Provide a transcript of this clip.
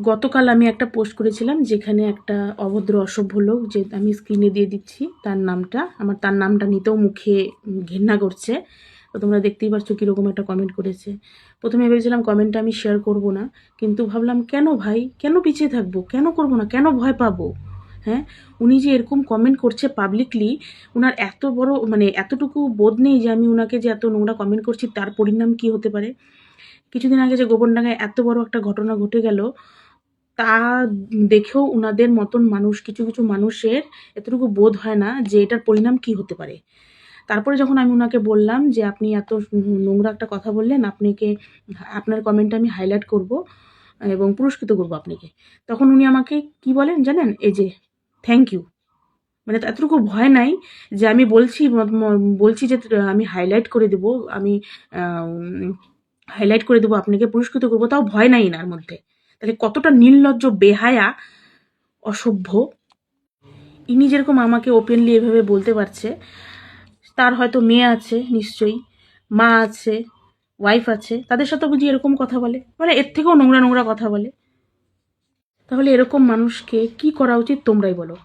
গতকাল আমি একটা পোস্ট করেছিলাম যেখানে একটা অভদ্র অসভ্য লোক, যে আমি স্ক্রিনে দিয়ে দিচ্ছি তার নামটা, আমার তার নামটা নিতেও মুখে ঘৃণা করছে। তো তোমরা দেখতেই পাচ্ছ কীরকম একটা কমেন্ট করেছে। প্রথমে ভেবেছিলাম কমেন্টটা আমি শেয়ার করব না, কিন্তু ভাবলাম কেন ভাই, কেন পিছিয়ে থাকবো, কেন করব না, কেন ভয় পাবো? হ্যাঁ, উনি যে এরকম কমেন্ট করছে পাবলিকলি, ওনার এত বড় মানে এতটুকু বোধ নেই যে আমি ওনাকে যে এত নোংরা কমেন্ট করছি তার পরিণাম কি হতে পারে। কিছুদিন আগে যে গোবরডাঙ্গায় এত বড় একটা ঘটনা ঘটে গেল, তা দেখেও উনাদের মতন মানুষ, কিছু কিছু মানুষের এতটুকু বোধ হয় না যে এটার পরিণাম কি হতে পারে। তারপরে যখন আমি উনাকে বললাম যে আপনি এত নোংরা একটা কথা বললেন, আপনাকে, আপনার কমেন্টটা আমি হাইলাইট করব এবং পুরস্কৃত করব আপনাকে, তখন উনি আমাকে কি বলেন জানেন? এই যে থ্যাংক ইউ। মানে এতটুকু ভয় নাই যে আমি বলছি যে আমি হাইলাইট করে দেব, আমি হাইলাইট করে দেবো, আপনাকে পুরস্কৃত করবো, তাও ভয় নাই এনার মধ্যে। তাহলে কতটা নির্লজ্জ, বেহায়া, অসভ্য। ইনি যেরকম আমাকে ওপেনলি এভাবে বলতে পারছে, তার হয়তো মেয়ে আছে নিশ্চয়ই, মা আছে, ওয়াইফ আছে, তাদের সাথে বুঝি এরকম কথা বলে, মানে এর থেকেও নোংরা নোংরা কথা বলে। তাহলে এরকম মানুষকে কি করা উচিত তোমরাই বলো।